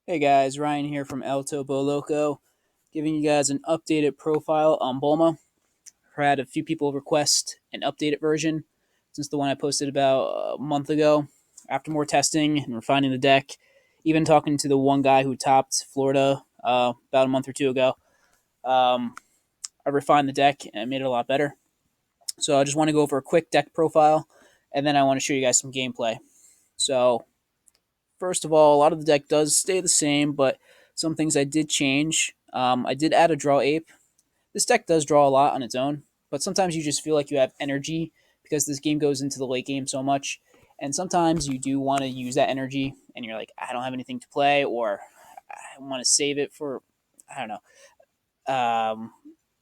Hey guys, Ryan here from El Topo Loco, giving you guys an updated profile on Bulma. I had a few people request an updated version since the one I posted about a month ago. After more testing and refining the deck, even talking to the one guy who topped Florida about a month or two ago, um, I refined the deck and made it a lot better. So I just want to go over a quick deck profile, and then I want to show you guys some gameplay. So first of all, a lot of the deck does stay the same, but some things I did change. I did add a draw ape. This deck does draw a lot on its own, but sometimes you just feel like you have energy because this game goes into the late game so much. And sometimes you do want to use that energy and you're like, I don't have anything to play, or I want to save it for, I don't know,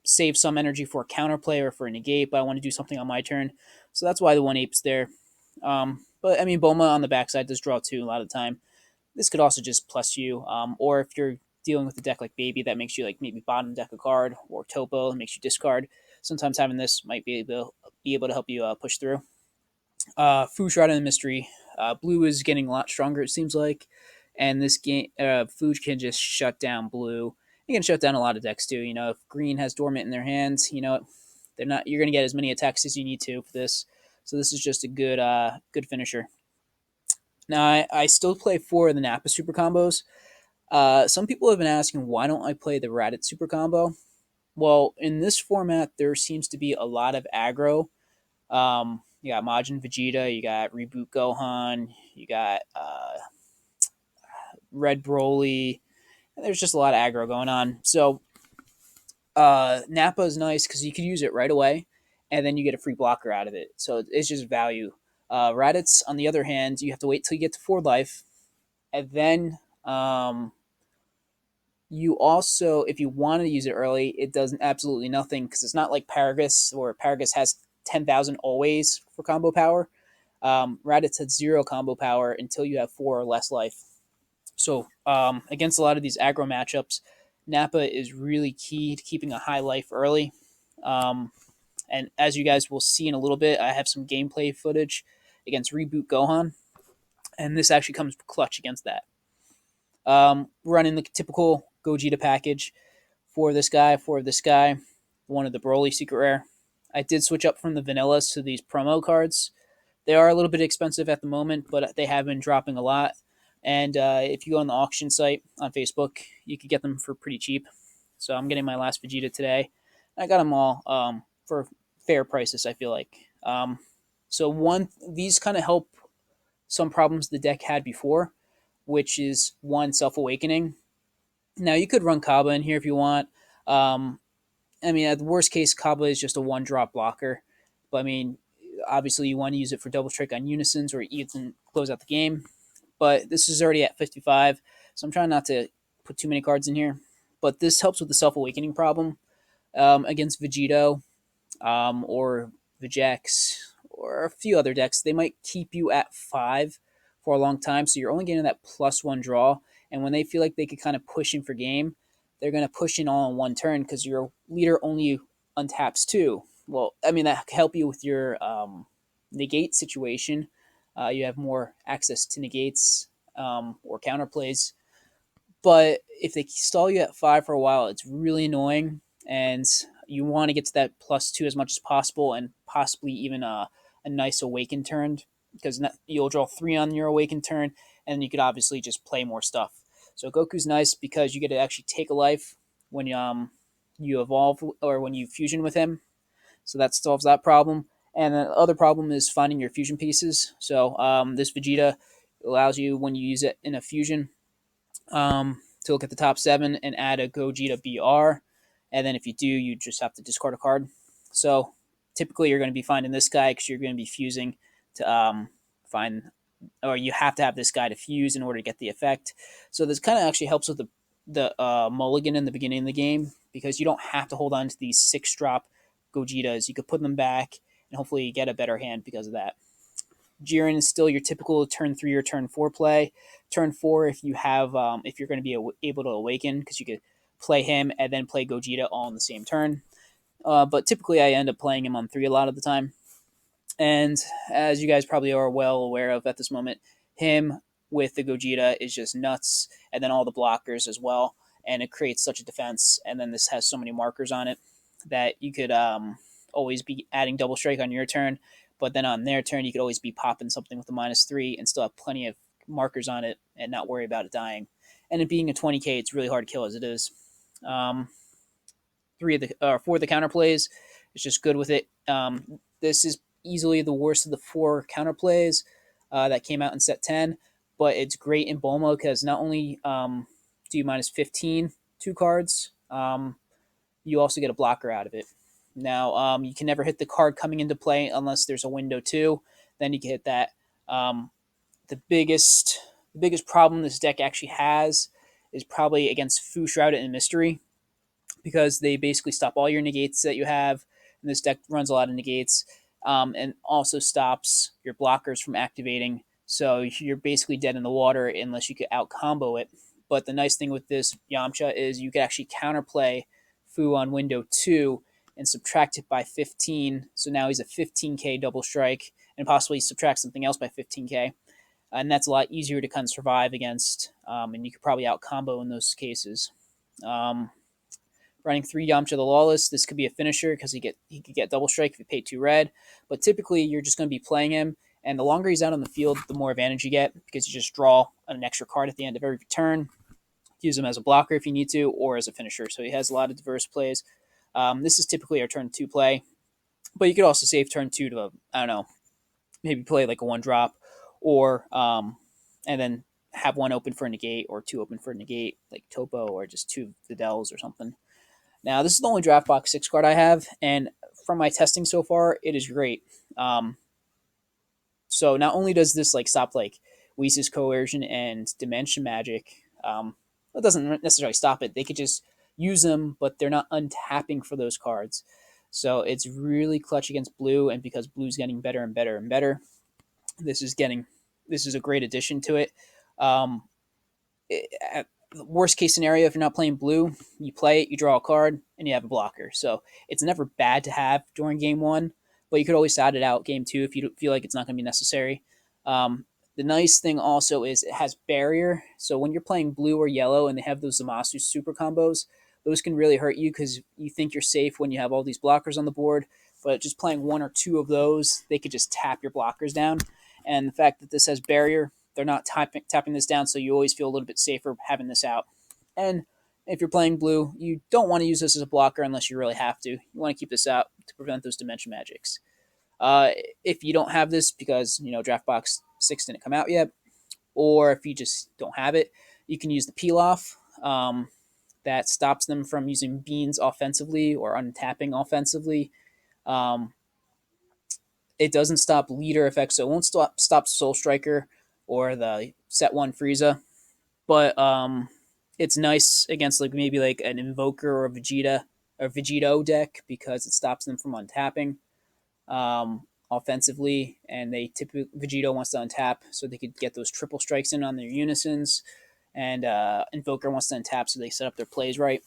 save some energy for a counterplay or for a negate, but I want to do something on my turn. So that's why the one ape's there. But I mean, Bulma on the backside does draw two a lot of the time. This could also just plus you, or if you're dealing with a deck like Baby that makes you like maybe bottom deck a card, or Topo that makes you discard. Sometimes having this might be able to help you push through. Fu Shroud in the Mystery. Blue is getting a lot stronger, it seems like, and this game, Fu can just shut down Blue. He can shut down a lot of decks too. You know, if Green has Dormant in their hands, you know, they're not. You're going to get as many attacks as you need to for this. So this is just a good finisher. Now I still play four of the Nappa super combos. Some people have been asking why don't I play the Raditz super combo? Well, in this format, there seems to be a lot of aggro. You got Majin Vegeta, you got Reboot Gohan, you got Red Broly. And there's just a lot of aggro going on. So Nappa is nice because you can use it right away, and then you get a free blocker out of it. So it's just value. Raditz, on the other hand, you have to wait till you get to 4 life, and then you also, if you want to use it early, it does absolutely nothing because it's not like Paragus, or Paragus has 10,000 always for combo power. Raditz has zero combo power until you have 4 or less life. So against a lot of these aggro matchups, Nappa is really key to keeping a high life early. Um, and as you guys will see in a little bit, I have some gameplay footage against Reboot Gohan, and this actually comes clutch against that. Running the typical Gogeta package for this guy, one of the Broly secret rare. I did switch up from the vanillas to these promo cards. They are a little bit expensive at the moment, but they have been dropping a lot. And if you go on the auction site on Facebook, you could get them for pretty cheap. So I'm getting my last Vegeta today. I got them all for fair prices, I feel like. So these kind of help some problems the deck had before, which is one, self awakening. Now you could run Kaba in here if you want. Um, I mean, at the worst case, Kaba is just a one drop blocker. But I mean, obviously you want to use it for double trick on unisons or even close out the game. But this is already at 55, so I'm trying not to put too many cards in here. But this helps with the self awakening problem against Vegito or Vegex or a few other decks. They might keep you at 5 for a long time, so you're only getting that +1 draw. And when they feel like they could kind of push in for game, they're going to push in all in one turn because your leader only untaps 2. Well, I mean, that can help you with your negate situation. You have more access to negates or counterplays. But if they stall you at 5 for a while, it's really annoying, and you want to get to that +2 as much as possible, and possibly even a nice awaken turn because you'll draw 3 on your awaken turn, and you could obviously just play more stuff. So Goku's nice because you get to actually take a life when you evolve or when you fusion with him. So that solves that problem. And the other problem is finding your fusion pieces. So this Vegeta allows you, when you use it in a fusion, to look at the top 7 and add a Gogeta BR. And then if you do, you just have to discard a card. So typically you're going to be finding this guy because you're going to be fusing to find, or you have to have this guy to fuse in order to get the effect. So this kind of actually helps with the mulligan in the beginning of the game because you don't have to hold on to these 6-drop Gogetas. You could put them back and hopefully get a better hand because of that. Jiren is still your typical turn 3 or turn 4 play. Turn 4 if you have if you're going to be able to awaken because you could play him and then play Gogeta all in the same turn. But typically I end up playing him on 3 a lot of the time. And as you guys probably are well aware of at this moment, him, with the Gogeta is just nuts, and then all the blockers as well, and it creates such a defense. And then this has so many markers on it that you could always be adding double strike on your turn, but then on their turn you could always be popping something with a -3 and still have plenty of markers on it and not worry about it dying. And it being a 20k, it's really hard to kill as it is. Um, three of the four of the counterplays. It's just good with it. This is easily the worst of the four counterplays that came out in set 10, but it's great in Bulma because not only do you -15 2 cards, you also get a blocker out of it. Now, you can never hit the card coming into play unless there's a window too. Then you can hit that. Um, the biggest problem this deck actually has is probably against Fu Shrouded and Mystery, because they basically stop all your negates that you have. And this deck runs a lot of negates, and also stops your blockers from activating. So you're basically dead in the water unless you could out combo it. But the nice thing with this Yamcha is you could actually counterplay Fu on window 2 and subtract it by 15. So now he's a 15k double strike, and possibly subtract something else by 15k. And that's a lot easier to kind of survive against, and you could probably out combo in those cases. Um, Running 3 Yamcha the Lawless, this could be a finisher because he could get double strike if you pay 2 red. But typically, you're just going to be playing him, and the longer he's out on the field, the more advantage you get because you just draw an extra card at the end of every turn. Use him as a blocker if you need to, or as a finisher. So he has a lot of diverse plays. This is typically our turn 2 play, but you could also save turn 2 to, I don't know, maybe play like a 1-drop, or and then have 1 open for a negate or 2 open for a negate, like Topo, or just 2 Videls or something. Now, this is the only draft box 6 card I have, and from my testing so far, it is great. So not only does this like stop like Whis' coercion and dimension magic, it doesn't necessarily stop it. They could just use them, but they're not untapping for those cards. So it's really clutch against blue, and because blue's getting better and better and better, this is a great addition to it. Um, at the worst case scenario, if you're not playing blue, you play it, you draw a card, and you have a blocker. So it's never bad to have during game 1, but you could always add it out game 2 if you feel like it's not going to be necessary. The nice thing also is it has barrier. So when you're playing blue or yellow and they have those Zamasu super combos, those can really hurt you because you think you're safe when you have all these blockers on the board. But just playing 1 or 2 of those, they could just tap your blockers down. And the fact that this has barrier, they're not tapping this down, so you always feel a little bit safer having this out. And if you're playing blue, you don't want to use this as a blocker unless you really have to. You want to keep this out to prevent those dimension magics. If you don't have this because draft box 6 didn't come out yet, or if you just don't have it, you can use the peel off. That stops them from using beans offensively or untapping offensively. Um, it doesn't stop leader effects, so it won't stop Soul Striker or the set 1 Frieza, but it's nice against like maybe like an Invoker or a Vegeta or Vegito deck because it stops them from untapping offensively, and they typically Vegito wants to untap so they could get those triple strikes in on their unisons, and Invoker wants to untap so they set up their plays right.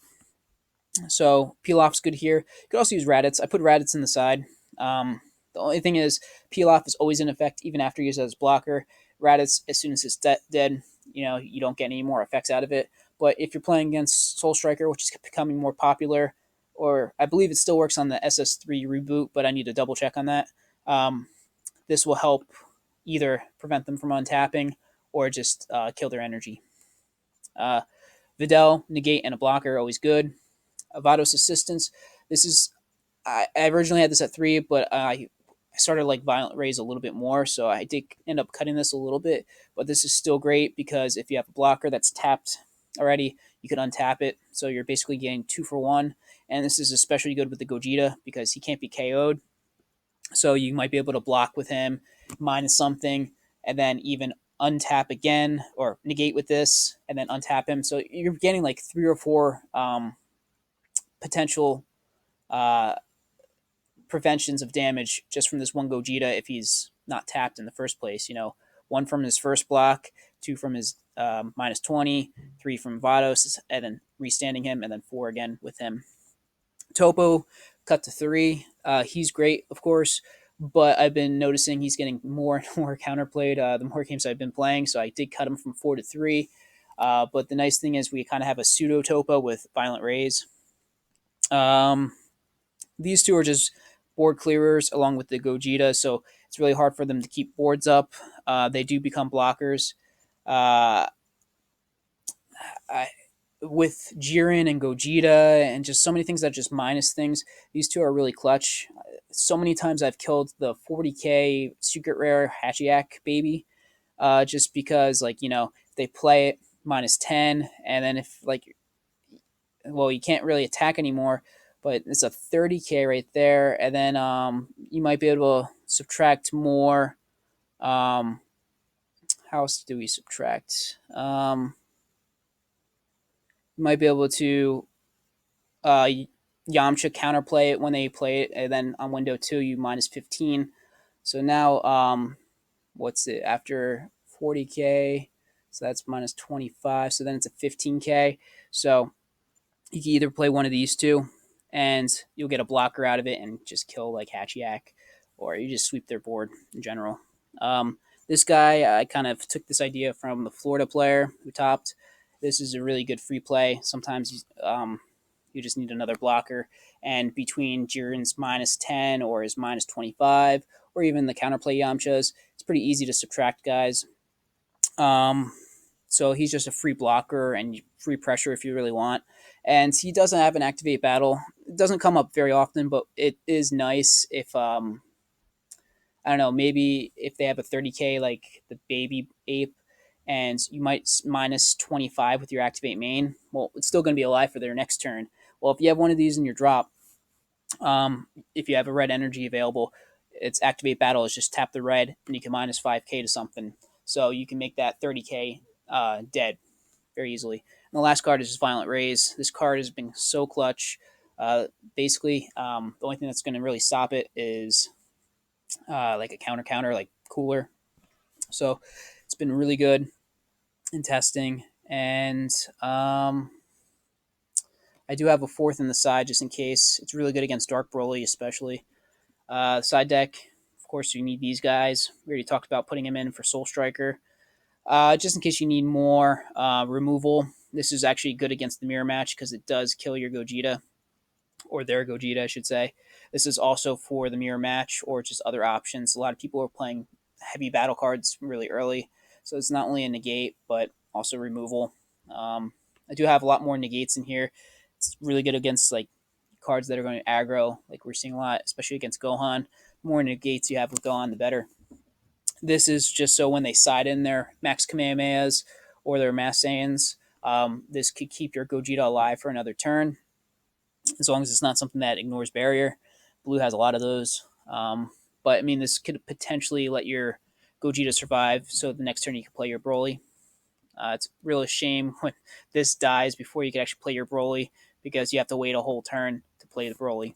So peel off's good here. You could also use Raditz. I put Raditz in the side. The only thing is, peel off is always in effect even after you use it as blocker. Raditz, as soon as it's dead, you don't get any more effects out of it. But if you're playing against Soul Striker, which is becoming more popular, or I believe it still works on the SS3 reboot, but I need to double check on that. This will help either prevent them from untapping or just kill their energy. Videl, negate, and a blocker are always good. Avados Assistance. This is I originally had this at 3, but I started like Violent Rays a little bit more, so I did end up cutting this a little bit. But this is still great because if you have a blocker that's tapped already, you can untap it. So you're basically getting 2 for 1. And this is especially good with the Gogeta because he can't be KO'd. So you might be able to block with him, minus something, and then even untap again or negate with this, and then untap him. So you're getting like 3 or 4 potential preventions of damage just from this one Gogeta if he's not tapped in the first place. 1 from his first block, 2 from his -20, 3 from Vados, and then restanding him, and then 4 again with him. Topo, cut to 3. He's great, of course, but I've been noticing he's getting more and more counterplayed the more games I've been playing. So I did cut him from 4 to 3. But the nice thing is we kind of have a pseudo topo with Violent Rays. Um, these two are just board clearers along with the Gogeta, so it's really hard for them to keep boards up. They do become blockers. Uh, I, with Jiren and Gogeta and just so many things that just minus things, these two are really clutch. So many times I've killed the 40k secret rare Hachiak baby, just because if they play it -10, and then if you can't really attack anymore, but it's a 30k right there, and then you might be able to subtract more. Um, how else do we subtract? You might be able to uh, Yamcha counterplay it when they play it, and then on window 2 you -15. So now what's it after 40k? So that's -25. So then it's a 15k. So you can either play one of these two, and you'll get a blocker out of it and just kill like Hachiak, or you just sweep their board in general. This guy, I kind of took this idea from the Florida player who topped. This is a really good free play. Sometimes you just need another blocker, and between Jiren's -10 or his -25, or even the counterplay Yamchas, it's pretty easy to subtract guys. Um, so he's just a free blocker and free pressure if you really want. And he doesn't have an activate battle. It doesn't come up very often, but it is nice if I don't know, maybe if they have a 30k like the baby ape, and you might -25 with your activate main. Well, it's still going to be alive for their next turn. Well, if you have one of these in your drop, if you have a red energy available, its activate battle is just tap the red and you can -5k to something. So you can make that 30k dead very easily. And the last card is just Violent Rays. This card has been so clutch. Basically, the only thing that's going to really stop it is like a counter, like cooler. So it's been really good in testing. And I do have a fourth in the side just in case. It's really good against Dark Broly, especially. Side deck, of course, you need these guys. We already talked about putting them in for Soul Striker. Just in case you need more removal. This is actually good against the mirror match because it does kill your Gogeta, or their Gogeta, I should say. This is also for the mirror match or just other options. A lot of people are playing heavy battle cards really early, so it's not only a negate, but also removal. I do have a lot more negates in here. It's really good against like cards that are going to aggro, like we're seeing a lot, especially against Gohan. The more negates you have with Gohan, the better. This is just so when they side in their Max Kamehamehas or their Mass Saiyans, this could keep your Gogeta alive for another turn, as long as it's not something that ignores barrier. Blue has a lot of those. But I mean, this could potentially let your Gogeta survive, so the next turn you can play your Broly. It's really a shame when this dies before you can actually play your Broly, because you have to wait a whole turn to play the Broly.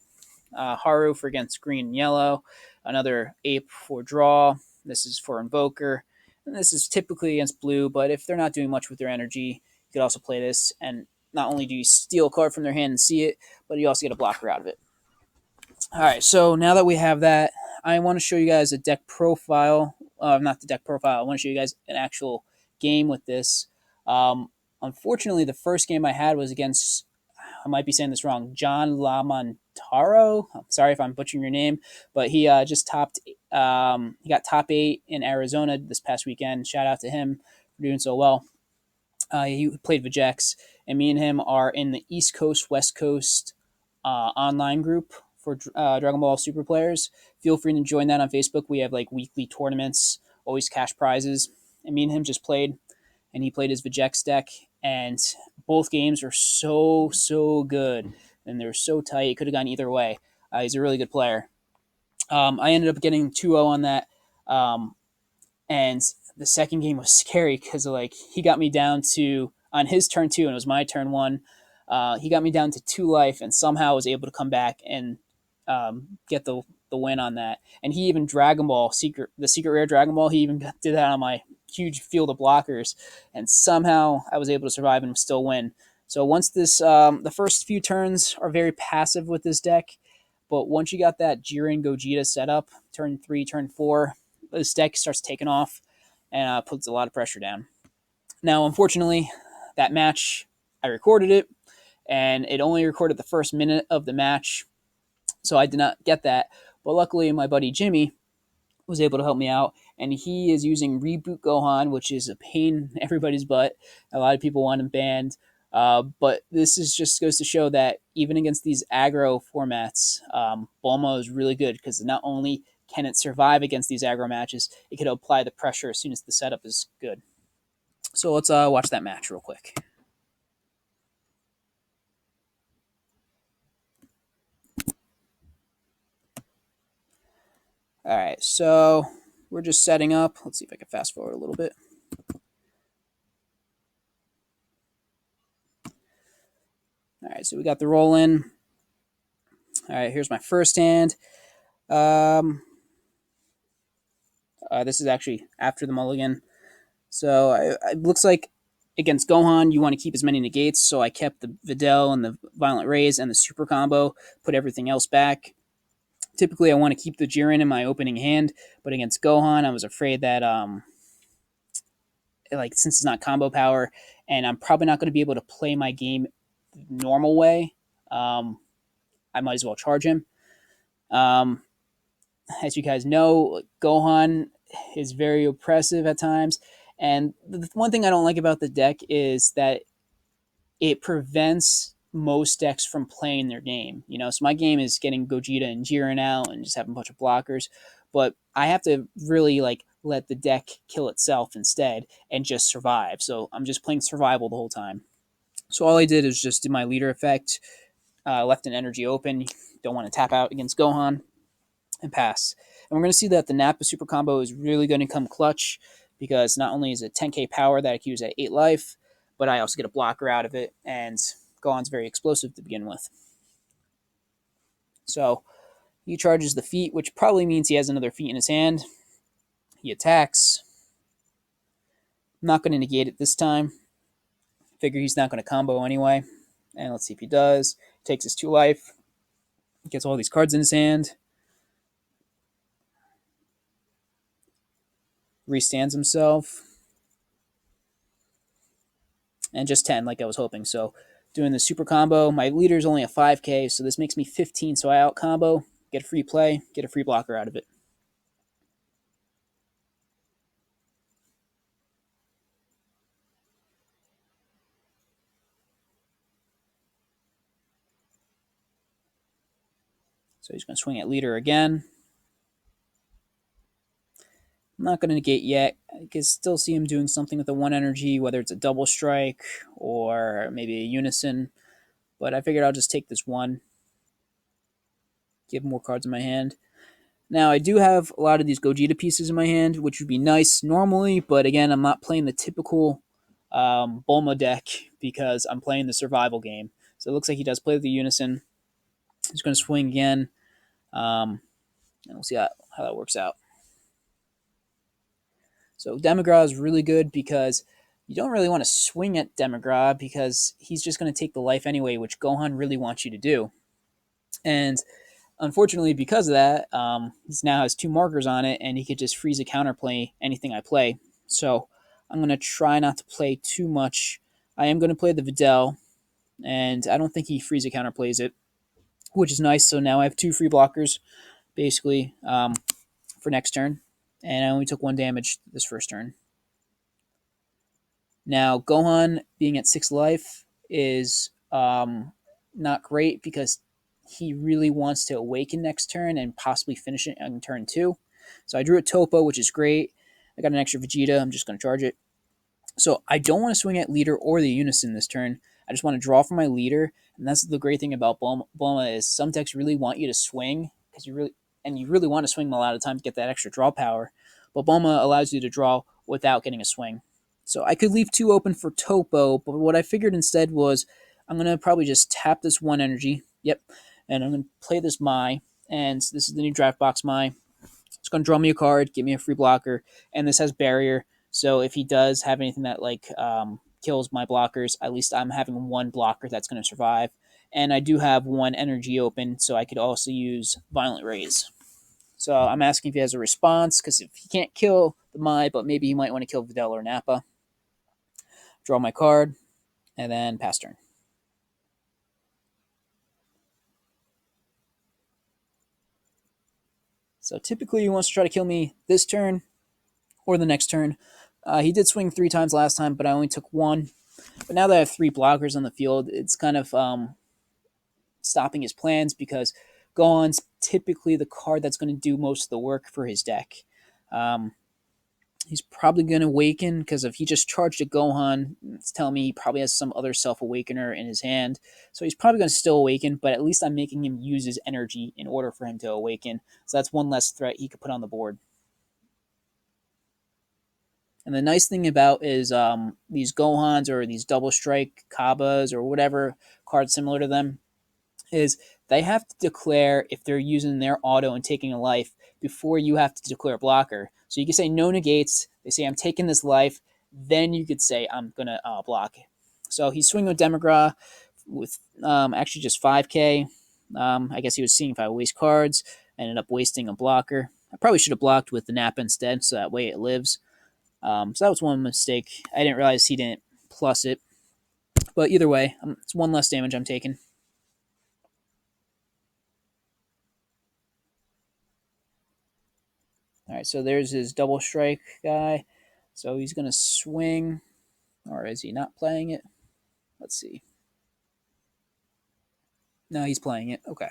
Haru for against green and yellow. Another ape for draw. This is for Invoker. And this is typically against blue, but if they're not doing much with their energy, you could also play this. And not only do you steal a card from their hand and see it, but you also get a blocker out of it. All right, so now that we have that, I want to show you guys a deck profile. Not the deck profile. I want to show you guys an actual game with this. Unfortunately, the first game I had was against, I might be saying this wrong, John Lamontaro. I'm sorry if I'm butchering your name, but he just topped. He got top 8 in Arizona this past weekend. Shout out to him for doing so well. He played Vegeks, and me and him are in the East Coast, West Coast online group for Dragon Ball Super players. Feel free to join that on Facebook. We have like weekly tournaments, always cash prizes. And me and him just played, and he played his Vegeks deck, and both games are so good, and they're so tight. It could have gone either way. He's a really good player. I ended up getting 2-0 on that. And the second game was scary because like he got me down to on his turn 2, and it was my turn 1. He got me down to 2 life, and somehow was able to come back and get the win on that. And he even Dragon Ball the secret rare Dragon Ball. He even did that on my huge field of blockers, and somehow I was able to survive and still win. So once this, the first few turns are very passive with this deck, But once you got that Jiren Gogeta set up, turn 3, turn 4, this deck starts taking off and puts a lot of pressure down. Now, unfortunately, that match, I recorded it, and it only recorded the first minute of the match, so I did not get that. But luckily, my buddy Jimmy was able to help me out, and he is using Reboot Gohan, which is a pain in everybody's butt. A lot of people want him banned. But this is just goes to show that even against these aggro formats, Bulma is really good because not only can it survive against these aggro matches, it can apply the pressure as soon as the setup is good. So let's watch that match real quick. All right, so we're just setting up. Let's see if I can fast forward a little bit. All right, so we got the roll in. All right, here's my first hand. This is actually after the mulligan. So it looks like against Gohan, you want to keep as many negates. So I kept the Videl and the Violent Rays and the Super Combo, put everything else back. Typically, I want to keep the Jiren in my opening hand, but against Gohan, I was afraid that like since it's not combo power, and I'm probably not going to be able to play my game the normal way, I might as well charge him. Um, as you guys know, Gohan is very oppressive at times. And the one thing I don't like about the deck is that it prevents most decks from playing their game. You know, so my game is getting Gogeta and Jiren out and just having a bunch of blockers. But I have to really like let the deck kill itself instead and just survive. So I'm just playing survival the whole time. So all I did is just do my leader effect, left an energy open. Don't want to tap out against Gohan and pass. And we're going to see that the Nappa super combo is really going to come clutch because not only is it 10k power that I can use at 8 life, but I also get a blocker out of it, and Gohan's very explosive to begin with. So he charges the feat, which probably means he has another feat in his hand. He attacks. I'm not going to negate it this time. Figure he's not going to combo anyway. And let's see if he does. Takes his 2 life. Gets all these cards in his hand. Restands himself. And just 10 like I was hoping. So doing the super combo, my leader is only a 5k, so this makes me 15, so I out combo, get a free play, get a free blocker out of it. So he's going to swing at leader again. I'm not going to negate yet. I can still see him doing something with the 1 energy, whether it's a double strike or maybe a unison. But I figured I'll just take this 1, give more cards in my hand. Now, I do have a lot of these Gogeta pieces in my hand, which would be nice normally, but again, I'm not playing the typical Bulma deck because I'm playing the survival game. So it looks like he does play the unison. He's going to swing again, and we'll see how that works out. So Demigra is really good because you don't really want to swing at Demigra because he's just going to take the life anyway, which Gohan really wants you to do. And unfortunately, because of that, he now has 2 markers on it, and he could just freeze a counterplay anything I play. So I'm going to try not to play too much. I am going to play the Videl, and I don't think he freeze a counterplays it, which is nice. So now I have 2 free blockers, basically, for next turn. And I only took 1 damage this first turn. Now, Gohan being at 6 life is not great because he really wants to awaken next turn and possibly finish it on turn 2. So I drew a Topo, which is great. I got an extra Vegeta. I'm just going to charge it. So I don't want to swing at leader or the unison this turn. I just want to draw from my leader. And that's the great thing about Bulma is some decks really want you to swing because you really want to swing a lot of times to get that extra draw power. But Bulma allows you to draw without getting a swing. So I could leave 2 open for Topo, but what I figured instead was I'm going to probably just tap this 1 energy. Yep. And I'm going to play this Mai. And this is the new draft box Mai. It's going to draw me a card, give me a free blocker. And this has barrier. So if he does have anything that like kills my blockers, at least I'm having 1 blocker that's going to survive. and I do have one energy open, so I could also use Violent Rays. So I'm asking if he has a response, because if he can't kill the Mai, but maybe he might want to kill Videl or Nappa. Draw my card, and then pass turn. So typically he wants to try to kill me this turn or the next turn. He did swing 3 times last time, but I only took one. But now that I have 3 blockers on the field, it's kind of stopping his plans, because Gohan's typically the card that's going to do most of the work for his deck. Um, he's probably going to awaken, because if he just charged a Gohan, it's telling me he probably has some other Self Awakener in his hand. So he's probably going to still awaken, but at least I'm making him use his energy in order for him to awaken. So that's one less threat he could put on the board. And the nice thing about is these Gohans or these Double Strike Kabas or whatever card similar to them is they have to declare if they're using their auto and taking a life before you have to declare a blocker. So you can say no negates. They say I'm taking this life. Then you could say I'm going to block. So he's swinging with Demagra with actually just 5k. I guess he was seeing if I waste cards. I ended up wasting a blocker. I probably should have blocked with the Nap instead, so that way it lives. So that was one mistake. I didn't realize he didn't plus it. But either way, it's one less damage I'm taking. All right, so there's his double strike guy. So he's going to swing, or is he not playing it? Let's see. No, he's playing it. Okay.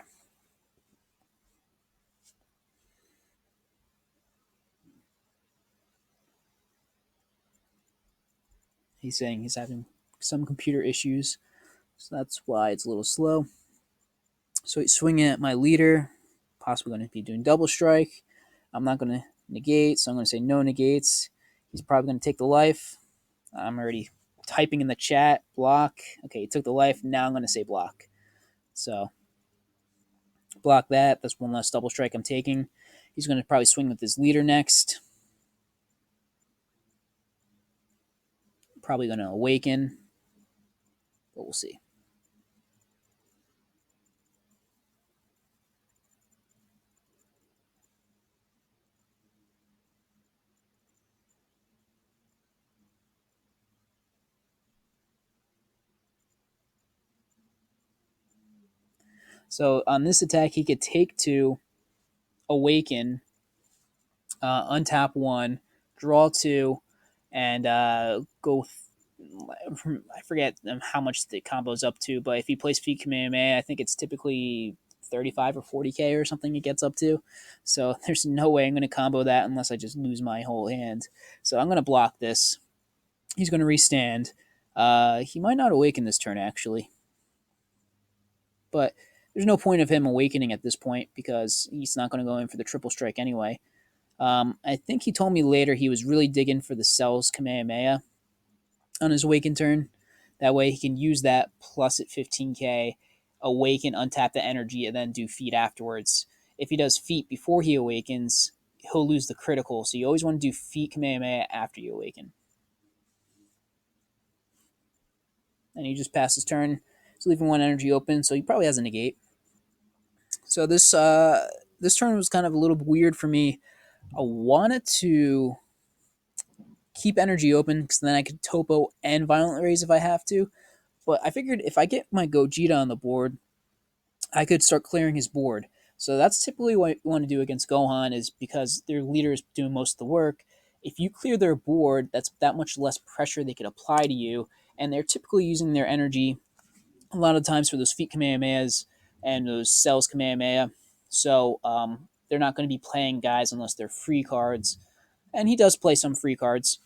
He's saying he's having some computer issues, so that's why it's a little slow. So he's swinging at my leader, possibly going to be doing double strike. I'm not going to negate, so I'm going to say no negates. He's probably going to take the life. I'm already typing in the chat, block. Okay, he took the life. Now I'm going to say block. So block that. That's one less double strike I'm taking. He's going to probably swing with his leader next. Probably going to awaken, but we'll see. So on this attack, he could take 2, awaken, untap 1, draw 2, and go. I forget how much the combo's up to, but if he plays Feet Kamehameha, I think it's typically 35 or 40k or something it gets up to. So there's no way I'm going to combo that unless I just lose my whole hand. So I'm going to block this. He's going to restand. He might not awaken this turn, actually. But there's no point of him awakening at this point because he's not going to go in for the triple strike anyway. I think he told me later he was really digging for the Cells Kamehameha on his awaken turn. That way he can use that plus at 15k, awaken, untap the energy, and then do feet afterwards. If he does feet before he awakens, he'll lose the critical. So you always want to do feet Kamehameha after you awaken. And he just passes turn. He's leaving one energy open, so he probably has a negate. So this turn was kind of a little weird for me. I wanted to keep energy open because then I could topo and violent raise if I have to. But I figured if I get my Gogeta on the board, I could start clearing his board. So that's typically what you want to do against Gohan, is because their leader is doing most of the work. If you clear their board, that's that much less pressure they could apply to you, and they're typically using their energy a lot of times for those feet Kamehamehas and those cells Kamehameha. So they're not going to be playing guys unless they're free cards, and he does play some free cards.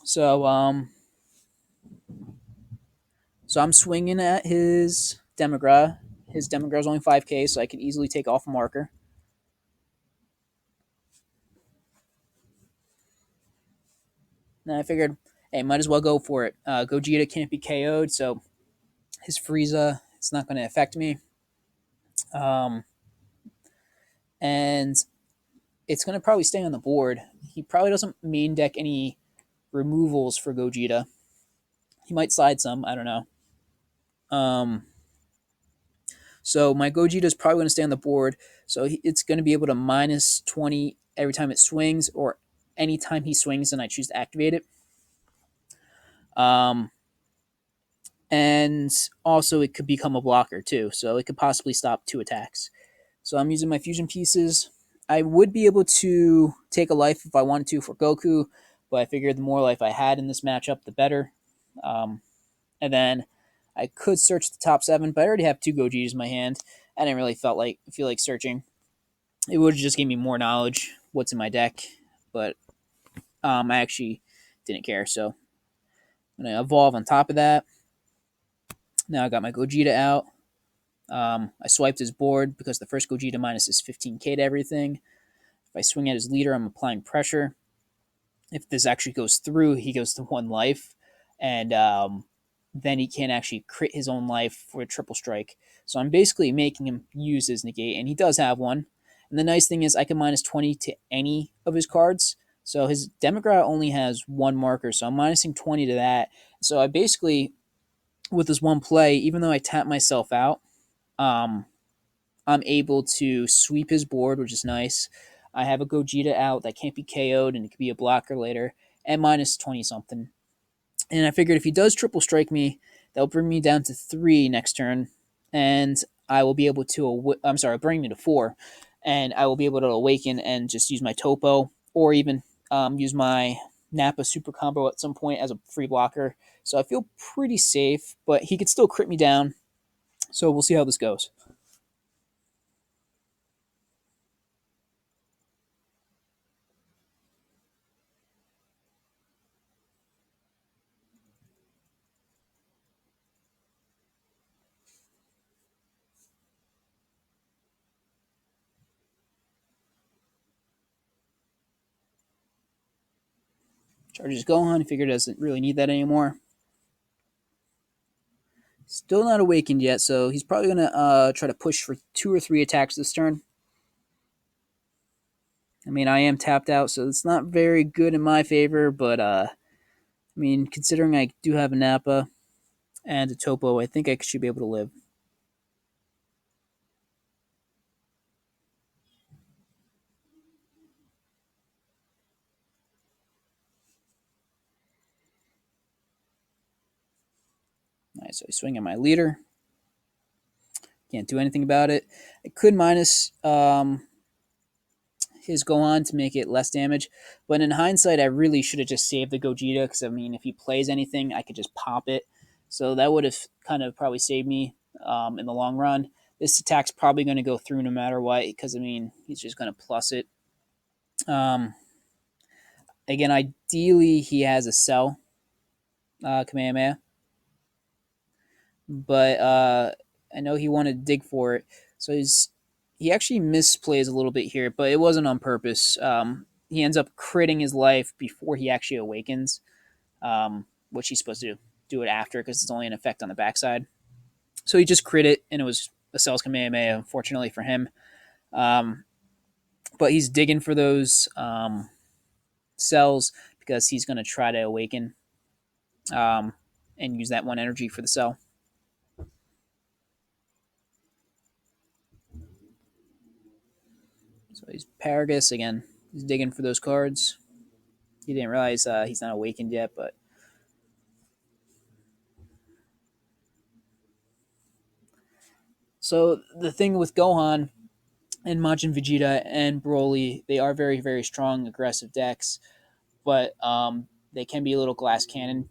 So I'm swinging at his Demagra. His Demagra is only 5k, so I can easily take off a marker. And I figured, hey, might as well go for it. Gogeta can't be KO'd, so his Frieza, it's not going to affect me. And it's going to probably stay on the board. He probably doesn't main deck any removals for Gogeta. He might slide some, I don't know. So my Gogeta is probably going to stay on the board. So it's going to be able to minus 20 every time it swings, or anytime he swings and I choose to activate it. Um, and also, it could become a blocker too. So it could possibly stop two attacks. So I'm using my fusion pieces. I would be able to take a life if I wanted to for Goku, but I figured the more life I had in this matchup, the better. Um, and then I could search the top seven, but I already have two Goji's in my hand. I didn't really feel like searching. It would just give me more knowledge what's in my deck, but I actually didn't care. So I'm gonna evolve on top of that. Now I got my Gogeta out. I swiped his board because the first Gogeta minus is 15k to everything. If I swing at his leader, I'm applying pressure. If this actually goes through, he goes to one life, and then he can't actually crit his own life for a triple strike. So I'm basically making him use his negate, and he does have one. And the nice thing is I can minus 20 to any of his cards. So his Demigod only has one marker, so I'm minusing 20 to that. So I basically, with this one play, even though I tap myself out, um, I'm able to sweep his board, which is nice. I have a Gogeta out that can't be KO'd, and it could be a blocker later, and minus 20 something. And I figured if he does triple strike me, that'll bring me down to 3 next turn, and I will be able to. I'm sorry, bring me to 4, and I will be able to awaken and just use my Topo, or even use my Nappa super combo at some point as a free blocker. So I feel pretty safe, but he could still crit me down. So we'll see how this goes. Charges Gohan. He figured doesn't really need that anymore. Still not awakened yet, so he's probably going to try to push for 2 or 3 attacks this turn. I mean, I am tapped out, so it's not very good in my favor, but I mean, considering I do have a Nappa and a Topo, I think I should be able to live. Nice, so I swing at my leader. Can't do anything about it. I could minus his Gohan to make it less damage. But in hindsight, I really should have just saved the Gogeta because, I mean, if he plays anything, I could just pop it. So that would have kind of probably saved me in the long run. This attack's probably going to go through no matter what because, I mean, he's just going to plus it. Um, Again, ideally, he has a Cell Kamehameha. But I know he wanted to dig for it. So he actually misplays a little bit here, but it wasn't on purpose. He ends up critting his life before he actually awakens, which he's supposed to do it after because it's only an effect on the backside. So he just crit it, and it was a Cells Kamehameha, unfortunately for him. Um, but he's digging for those cells because he's going to try to awaken um, and use that one energy for the cell. So he's Paragus again. He's digging for those cards. He didn't realize he's not awakened yet, but so the thing with Gohan and Majin Vegeta and Broly, they are very very strong, aggressive decks, but they can be a little glass cannon.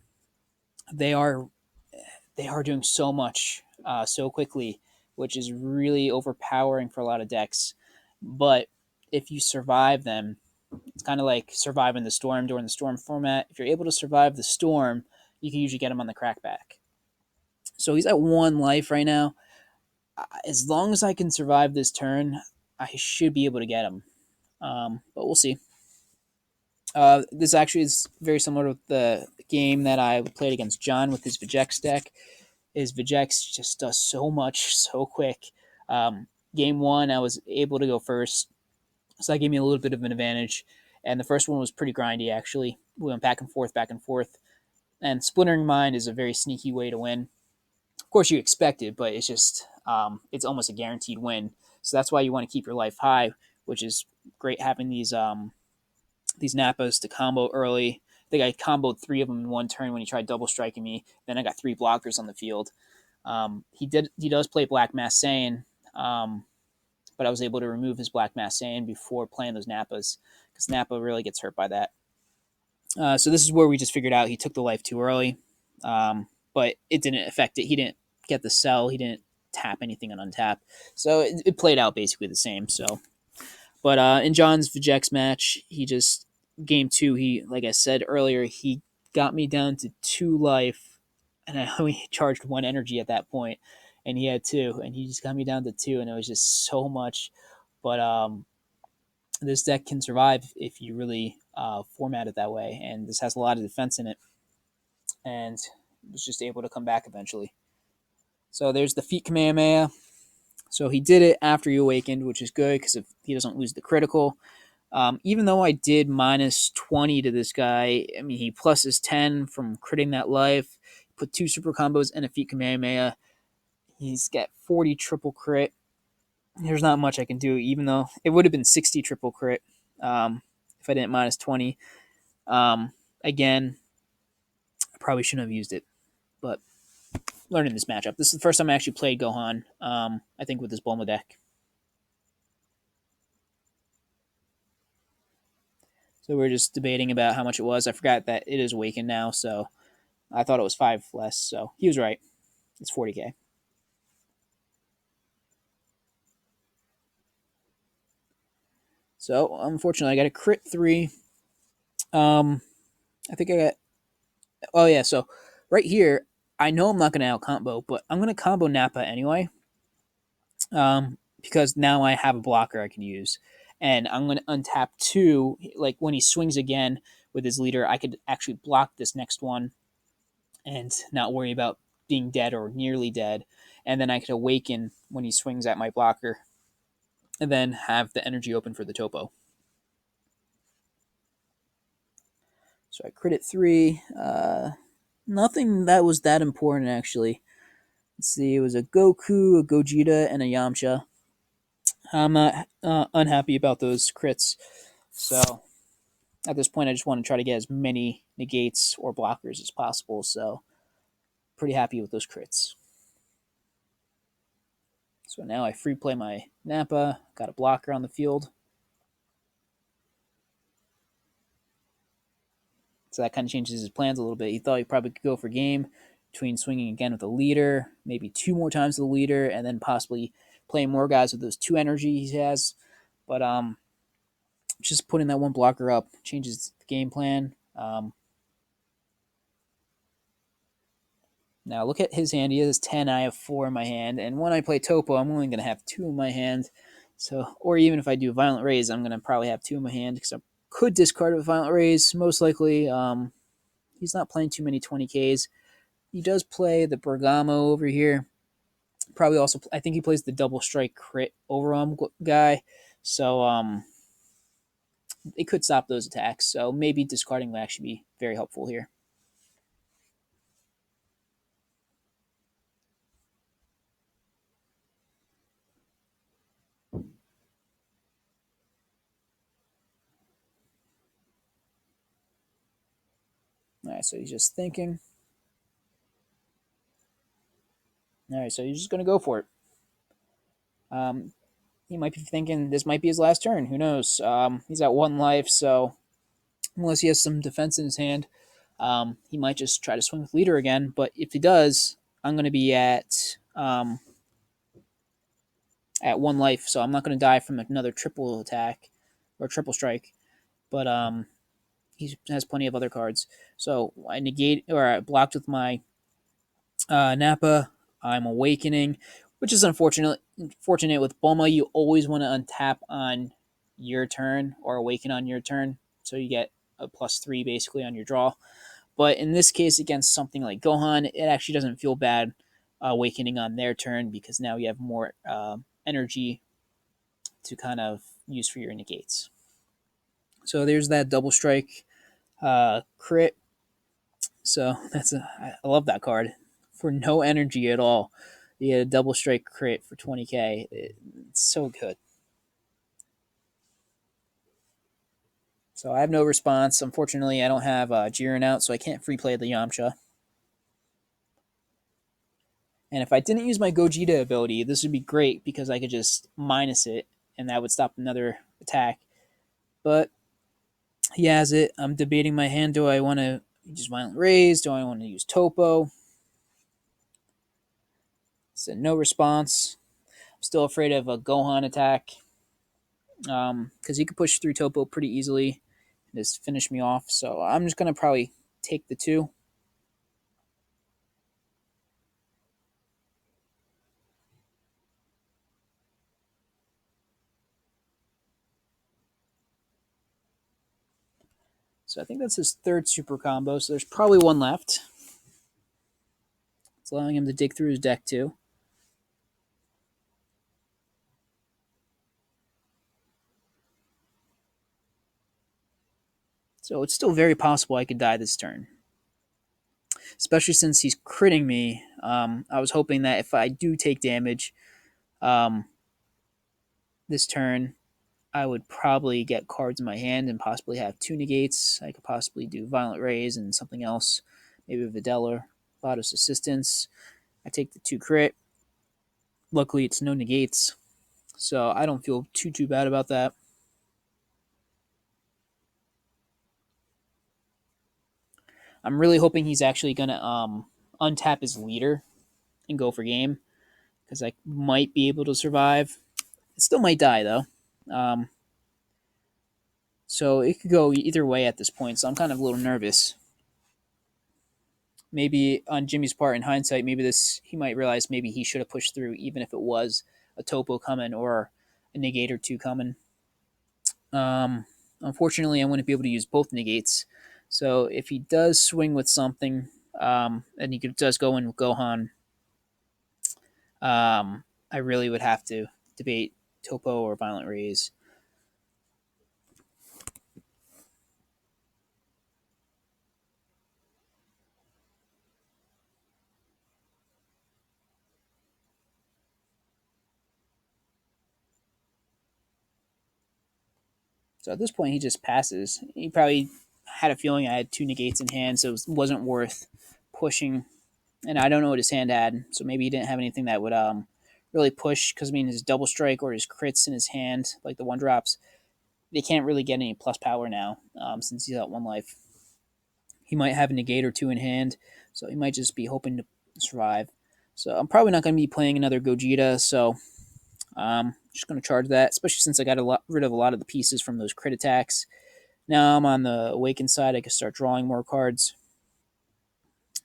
They are they are doing so much so quickly, which is really overpowering for a lot of decks. But if you survive them, it's kind of like surviving the storm during the storm format. If you're able to survive the storm, you can usually get them on the crackback. So he's at 1 life right now. As long as I can survive this turn, I should be able to get him. But we'll see. This actually is very similar to the game that I played against John with his Vegex deck. His Vegex just does so much so quick. Game one, I was able to go first, so that gave me a little bit of an advantage. And the first one was pretty grindy, actually. We went back and forth, back and forth. And Splintering Mind is a very sneaky way to win. course you expect it, but it's just it's almost a guaranteed win. So that's why you want to keep your life high, which is great having these Nappas to combo early. I think I comboed three of them in one turn when he tried double striking me. Then I got three blockers on the field. He does play Black Mass Saiyan, but I was able to remove his Black Mass Saiyan before playing those Nappas because Nappa really gets hurt by that. So this is where we just figured out he took the life too early, but it didn't affect it. He didn't get the cell. He didn't tap anything on untap, so it played out basically the same. So, but in John's Vjx match, he just game two. He, like I said earlier, he got me down to two life, and I only charged one energy at that point, and he had two, and he just got me down to two, and it was just so much. But this deck can survive if you really format it that way, and this has a lot of defense in it, and was just able to come back eventually. So there's the Feet Kamehameha. So he did it after he awakened, which is good because if he doesn't lose the critical. Even though I did minus 20 to this guy, I mean, he pluses 10 from critting that life, put two super combos and a Feet Kamehameha. He's got 40 triple crit. There's not much I can do, even though it would have been 60 triple crit if I didn't minus 20. Again, I probably shouldn't have used it, but learning this matchup. This is the first time I actually played Gohan, I think, with this Bulma deck. So we are just debating about how much it was. I forgot that it is awakened now, so I thought it was 5 less, so he was right. It's 40k. So unfortunately, I got a crit 3. I think I got. Oh yeah, so right here, I know I'm not going to out combo, but I'm going to combo Nappa anyway. Because now I have a blocker I can use, and I'm going to untap 2. Like when he swings again with his leader, I could actually block this next one, and not worry about being dead or nearly dead. And then I could awaken when he swings at my blocker, and then have the energy open for the topo. So I crit it 3. Nothing that was that important, actually. Let's see, it was a Goku, a Gogeta, and a Yamcha. I'm not unhappy about those crits. So at this point, I just want to try to get as many negates or blockers as possible. So pretty happy with those crits. So now I free play my Nappa. Got a blocker on the field. So that kind of changes his plans a little bit. He thought he probably could go for game between swinging again with the leader, maybe 2 more times with the leader, and then possibly playing more guys with those 2 energy he has. But just putting that one blocker up changes the game plan. Now look at his hand. He has 10. I have 4 in my hand, and when I play Topo, I'm only going to have 2 in my hand. So, or even if I do Violent Raise, I'm going to probably have 2 in my hand because I could discard it with Violent Raise. Most likely, he's not playing too many 20Ks. He does play the Bergamo over here. Probably also, I think he plays the double strike crit overarm guy. So, it could stop those attacks. So maybe discarding would actually be very helpful here. All right, so he's just thinking. All right, so he's just going to go for it. He might be thinking this might be his last turn. Who knows? He's at 1 life, so unless he has some defense in his hand, he might just try to swing with leader again. But if he does, I'm going to be at 1 life, so I'm not going to die from another triple attack or triple strike. But he has plenty of other cards, so I negate or I blocked with my Nappa. I'm awakening, which is unfortunate. Fortunate with Bulma, you always want to untap on your turn or awaken on your turn, so you get a +3 basically on your draw. But in this case, against something like Gohan, it actually doesn't feel bad awakening on their turn because now you have more energy to kind of use for your negates. So there's that double strike crit. So I love that card. for no energy at all. You get a double strike crit for 20k. It's so good. So I have no response. Unfortunately, I don't have Jiren out, so I can't free play the Yamcha. And if I didn't use my Gogeta ability, this would be great because I could just minus it, and that would stop another attack. But he has it. I'm debating my hand. Do I want to use Violent Raise? Do I want to use Topo? So no response. I'm still afraid of a Gohan attack because he could push through Topo pretty easily and just finish me off. So I'm just going to probably take the 2. So I think that's his 3rd super combo. So there's probably one left. It's allowing him to dig through his deck too. So it's still very possible I could die this turn. Especially since he's critting me. I was hoping that if I do take damage this turn, I would probably get cards in my hand and possibly have 2 negates. I could possibly do Violent Raise and something else. Maybe Videla, Vados Assistance. I take the 2 crit. Luckily, it's no negates. So I don't feel too bad about that. I'm really hoping he's actually going to untap his leader and go for game because I might be able to survive. It still might die, though. So it could go either way at this point, so I'm kind of a little nervous. Maybe on Jimmy's part, in hindsight, maybe this he might realize maybe he should have pushed through, even if it was a topo coming or a negate or 2 coming. Unfortunately, I wouldn't be able to use both negates. So if he does swing with something, and he does go in with Gohan, I really would have to debate Topo or Violent Raise. So at this point, he just passes. He probably had a feeling I had 2 negates in hand, so it wasn't worth pushing. And I don't know what his hand had, so maybe he didn't have anything that would really push. Because I mean, his double strike or his crits in his hand, like the 1-drops, they can't really get any plus power now since he's at 1 life. He might have a negate or 2 in hand, so he might just be hoping to survive. So I'm probably not going to be playing another Gogeta, so just going to charge that, especially since I got rid of a lot of the pieces from those crit attacks. Now I'm on the Awakened side. I can start drawing more cards.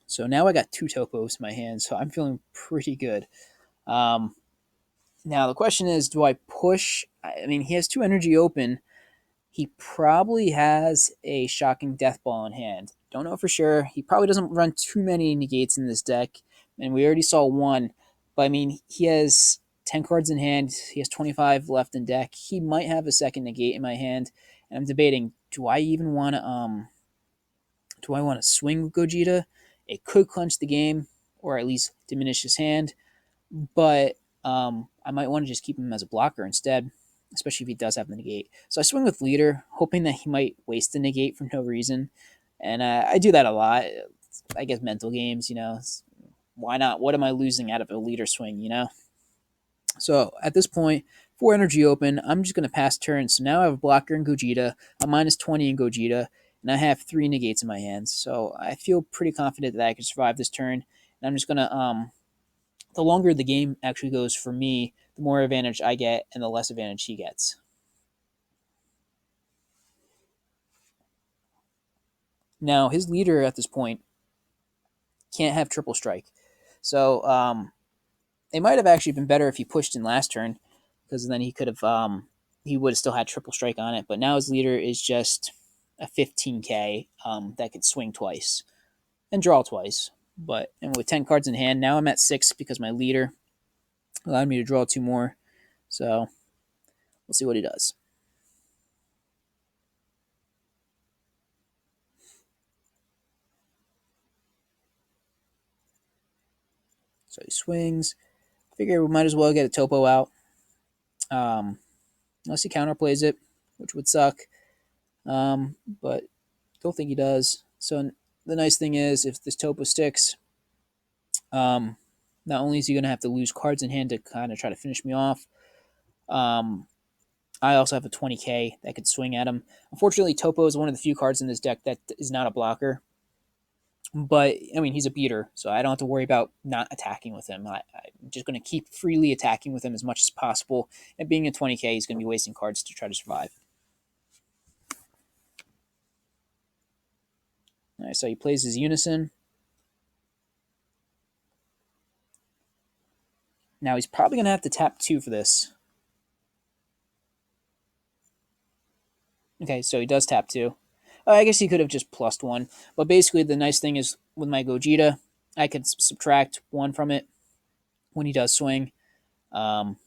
So now I got 2 topos in my hand, so I'm feeling pretty good. Um, Now the question is, do I push? I mean, he has 2 energy open. He probably has a Shocking Death Ball in hand. Don't know for sure. He probably doesn't run too many negates in this deck, and we already saw 1. But I mean, he has 10 cards in hand. He has 25 left in deck. He might have a second negate in my hand, and I'm debating: do I even want to do I want to swing with Gogeta? It could clinch the game, or at least diminish his hand. But I might want to just keep him as a blocker instead, especially if he does have the negate. So I swing with leader, hoping that he might waste the negate for no reason. And I do that a lot. I guess mental games, why not? What am I losing out of a leader swing? So at this point, 4 energy open, I'm just going to pass turn. So now I have a blocker in Gogeta, a minus 20 in Gogeta, and I have 3 negates in my hands. So I feel pretty confident that I can survive this turn. And I'm just going to the longer the game actually goes for me, the more advantage I get and the less advantage he gets. Now, his leader at this point can't have triple strike. So it might have actually been better if he pushed in last turn, because then he could have he would have still had triple strike on it. But now his leader is just a 15k that could swing twice and draw twice. And with 10 cards in hand, now I'm at 6 because my leader allowed me to draw 2 more. So we'll see what he does. So he swings. Figure we might as well get a topo out. Um, Unless he counterplays it, which would suck. But don't think he does. So the nice thing is, if this topo sticks, um, not only is he going to have to lose cards in hand to kind of try to finish me off, um, I also have a 20k that could swing at him. Unfortunately, topo is one of the few cards in this deck that is not a blocker. But I mean, he's a beater, so I don't have to worry about not attacking with him. I'm just going to keep freely attacking with him as much as possible. And being a 20k, he's going to be wasting cards to try to survive. All right, so he plays his Unison. Now he's probably going to have to tap 2 for this. Okay, so he does tap 2. I guess he could have just plus 1. But basically, the nice thing is with my Gogeta, I could subtract 1 from it when he does swing. Um,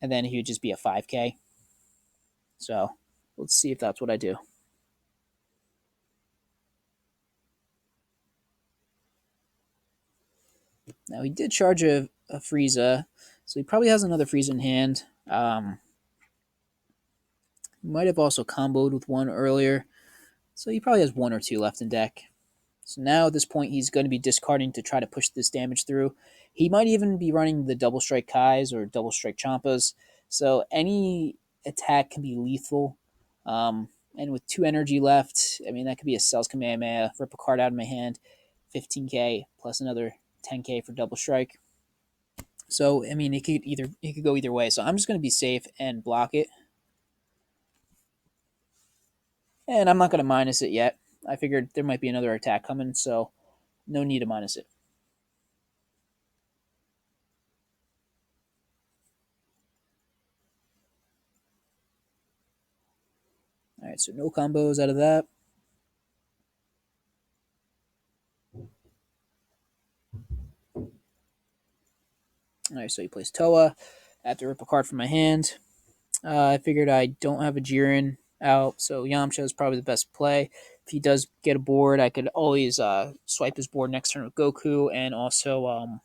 and then he would just be a 5k. So let's see if that's what I do. Now he did charge a Frieza, so he probably has another Frieza in hand. He might have also comboed with one earlier, so he probably has 1 or 2 left in deck. So now at this point, he's going to be discarding to try to push this damage through. He might even be running the double strike Kais or double strike Champas. So any attack can be lethal. And with 2 energy left, I mean, that could be a Cells Kamehameha, rip a card out of my hand, 15k plus another 10k for double strike. So I mean, it could go either way. So I'm just going to be safe and block it, and I'm not going to minus it yet. I figured there might be another attack coming, so no need to minus it. All right, so no combos out of that. All right, so he plays Toa. I have to rip a card from my hand. I figured I don't have a Jiren out, so Yamcha is probably the best play. If he does get a board, I could always swipe his board next turn with Goku, and also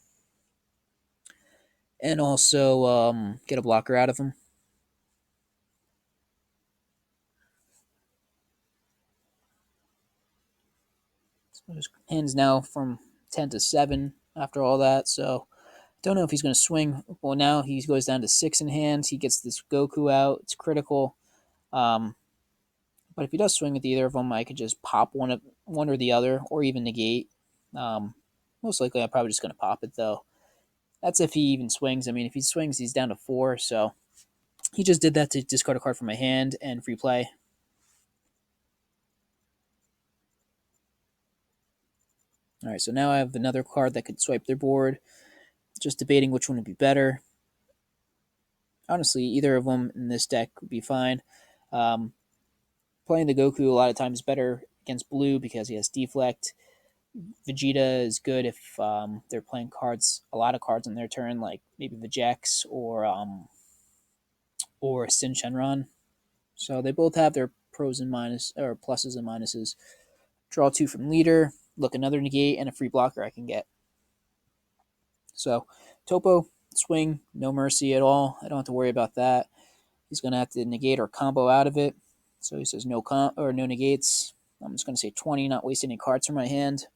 get a blocker out of him. So his hand's now from 10 to 7 after all that. So don't know if he's going to swing. Well, now he goes down to 6 in hand. He gets this Goku out. It's critical. Um, but if he does swing with either of them, I could just pop one or the other, or even negate. Um, Most likely, I'm probably just going to pop it though. That's if he even swings. I mean, if he swings, he's down to 4. So he just did that to discard a card from my hand and free play. All right, so now I have another card that could swipe their board. Just debating which one would be better. Honestly, either of them in this deck would be fine. Um, Playing the Goku a lot of times better against blue because he has deflect. Vegeta is good if they're playing a lot of cards on their turn, like maybe Vegex or Sin Shenron. So they both have their pros and minus or pluses and minuses. Draw 2 from leader, look another negate, and a free blocker I can get. So Topo swing, no mercy at all. I don't have to worry about that. He's going to have to negate or combo out of it. So he says no no negates. I'm just going to say 20, not waste any cards from my hand.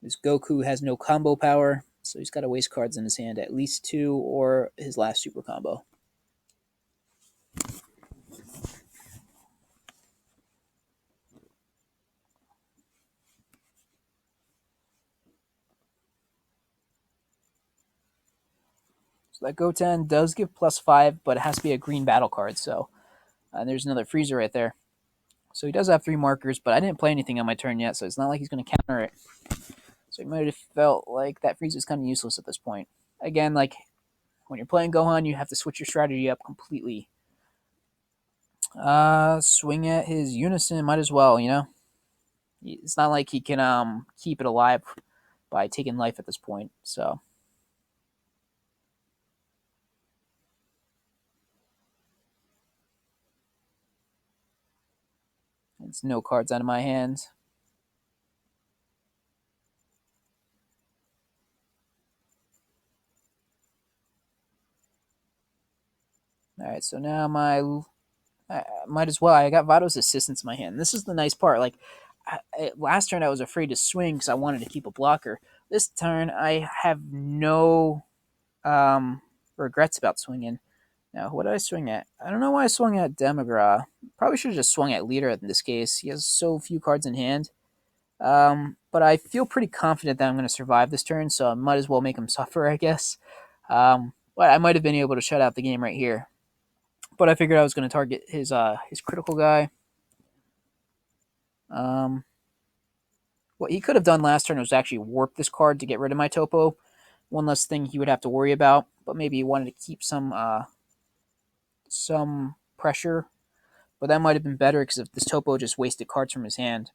This Goku has no combo power, so he's got to waste cards in his hand, at least 2 or his last super combo. So that Goten does give +5, but it has to be a green battle card. So there's another Freezer right there. So he does have 3 markers, but I didn't play anything on my turn yet, so it's not like he's going to counter it. So he might have felt like that Frieza is kind of useless at this point. Again, like when you're playing Gohan, you have to switch your strategy up completely. Swing at his Unison, might as well, you know? It's not like he can keep it alive by taking life at this point, so. It's no cards out of my hand. All right, so now I might as well. I got Vado's assistance in my hand. This is the nice part. Like last turn, I was afraid to swing because I wanted to keep a blocker. This turn, I have no um, regrets about swinging. Now, what did I swing at? I don't know why I swung at Demagra. Probably should have just swung at Leader in this case. He has so few cards in hand. But I feel pretty confident that I'm going to survive this turn, so I might as well make him suffer, I guess. But I might have been able to shut out the game right here. But I figured I was going to target his critical guy. Um, what he could have done last turn was actually warp this card to get rid of my topo. One less thing he would have to worry about. But maybe he wanted to keep some pressure. But that might have been better because if this topo just wasted cards from his hand.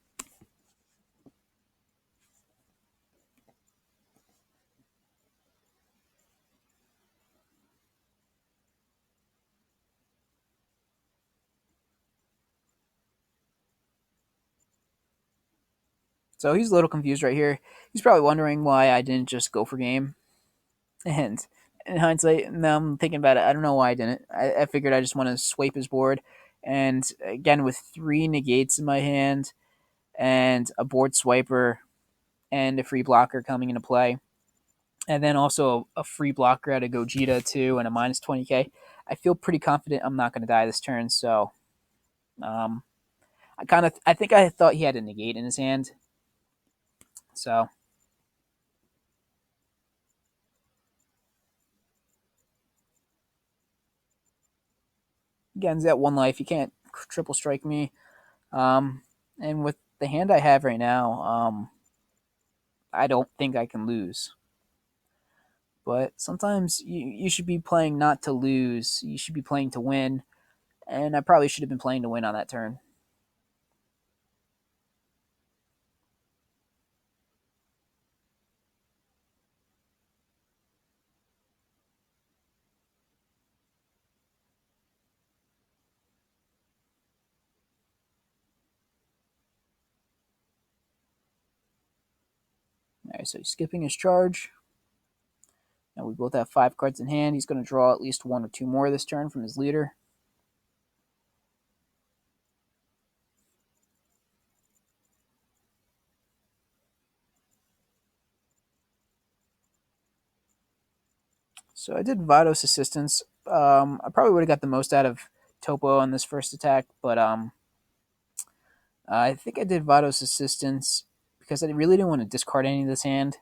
So he's a little confused right here. He's probably wondering why I didn't just go for game. And in hindsight, now I'm thinking about it. I don't know why I didn't. I figured I just want to swipe his board. And again, with three negates in my hand and a board swiper and a free blocker coming into play, and then also a free blocker at a Gogeta too and a minus 20k, I feel pretty confident I'm not going to die this turn. So um, I think I thought he had a negate in his hand. So again, he's at one life. You can't triple strike me. And with the hand I have right now, I don't think I can lose. But sometimes you should be playing not to lose. You should be playing to win. And I probably should have been playing to win on that turn. All right, so he's skipping his charge. Now we both have 5 cards in hand. He's going to draw at least 1 or 2 more this turn from his leader. So I did Vados Assistance. I probably would have got the most out of Topo on this first attack, but I think I did Vados Assistance because I really didn't want to discard any of this hand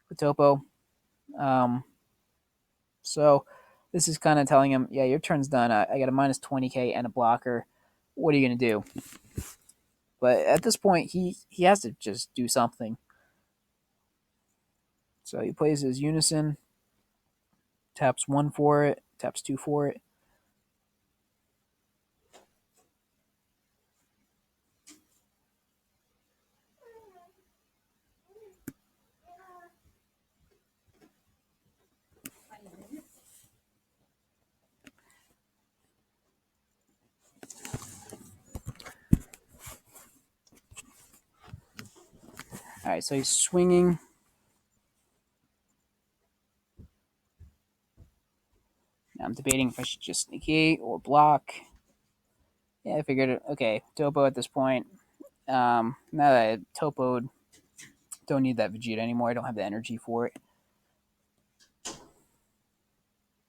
with Topo. Um, so this is kind of telling him, yeah, your turn's done. I got a minus 20k and a blocker. What are you going to do? But at this point, he has to just do something. So he plays his Unison, taps 1 for it, taps 2 for it. All right, so he's swinging. Now I'm debating if I should just negate or block. Yeah, I figured it. Okay, Topo at this point. Now that I topoed, don't need that Vegeta anymore. I don't have the energy for it.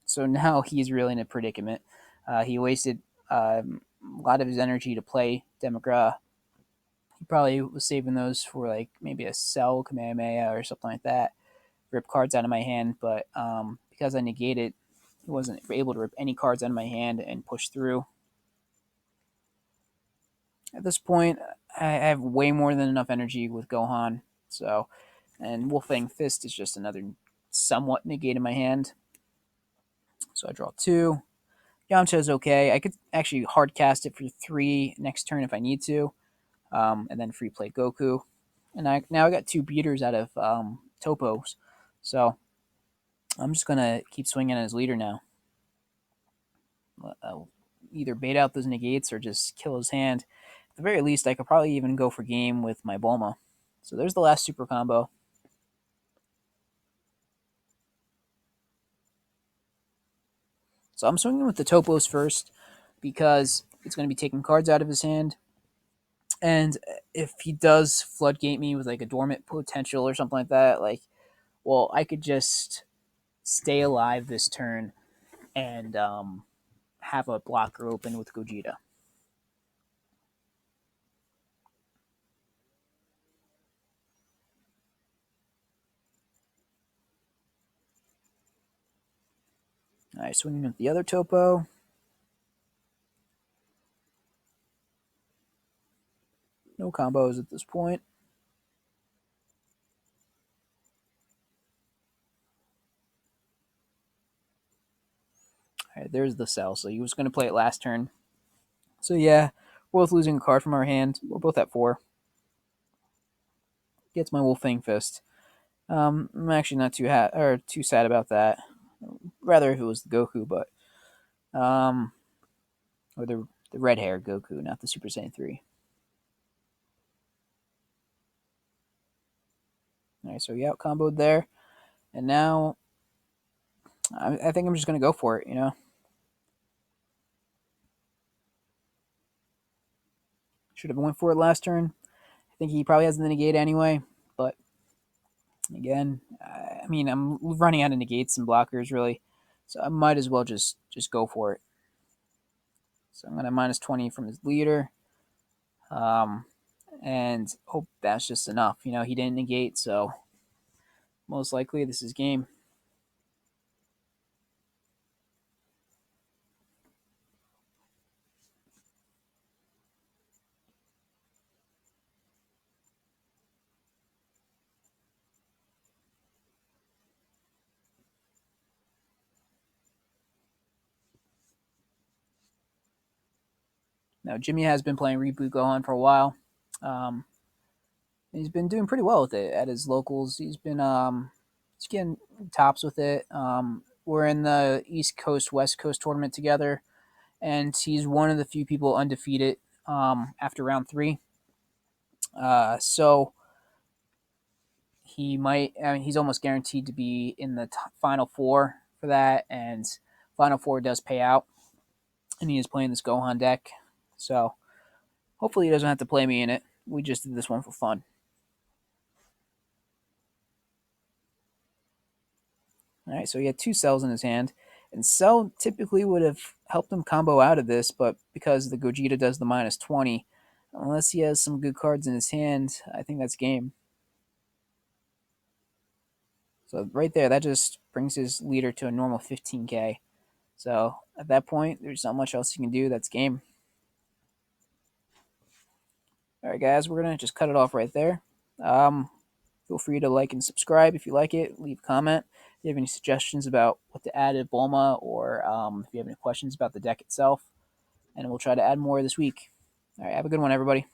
So now he's really in a predicament. He wasted a lot of his energy to play Demagra. He probably was saving those for like maybe a Cell Kamehameha or something like that. Rip cards out of my hand, but because I negated, he wasn't able to rip any cards out of my hand and push through. At this point, I have way more than enough energy with Gohan. So, and Wolfang Fist is just another somewhat negate in my hand. So I draw 2. Yamcha is okay. I could actually hard cast it for 3 next turn if I need to, and then free play Goku. And now I got 2 beaters out of Topos. So I'm just gonna keep swinging as leader now. I'll either bait out those negates or just kill his hand. At the very least, I could probably even go for game with my Bulma. So there's the last super combo. So I'm swinging with the Topos first because it's going to be taking cards out of his hand. And if he does floodgate me with like a dormant potential or something like that, like, well, I could just stay alive this turn and have a blocker open with Gogeta. All right, swinging with the other Topo. No combos at this point. All right, there's the cell. So he was going to play it last turn. So yeah, we're both losing a card from our hand. We're both at 4. Gets my Wolfang Fist. I'm actually not too sad about that. Rather if it was the Goku, but um, or the red hair Goku, not the Super Saiyan 3. All right, so he out comboed there, and now I think I'm just gonna go for it. Should have went for it last turn. I think he probably has the negate anyway, but again, I mean, I'm running out of negates and blockers really, so I might as well just go for it. So I'm gonna minus 20 from his leader, um, and hope that's just enough. He didn't negate, so most likely this is game. Now Jimmy has been playing Reboot Gohan for a while. Um, he's been doing pretty well with it at his locals. He's getting tops with it. We're in the East Coast West Coast tournament together, and he's one of the few people undefeated after round 3. So he might. I mean, he's almost guaranteed to be in the final 4 for that, and final 4 does pay out, and he is playing this Gohan deck. So hopefully he doesn't have to play me in it. We just did this one for fun. All right, so he had 2 cells in his hand, and Cell typically would have helped him combo out of this, but because the Gogeta does the minus 20, unless he has some good cards in his hand, I think that's game. So right there, that just brings his leader to a normal 15k. So at that point, there's not much else you can do. That's game. All right, guys, we're gonna just cut it off right there. Um, Feel free to like and subscribe if you like it. Leave a comment. If you have any suggestions about what to add at Bulma, or if you have any questions about the deck itself, and we'll try to add more this week. All right, have a good one, everybody.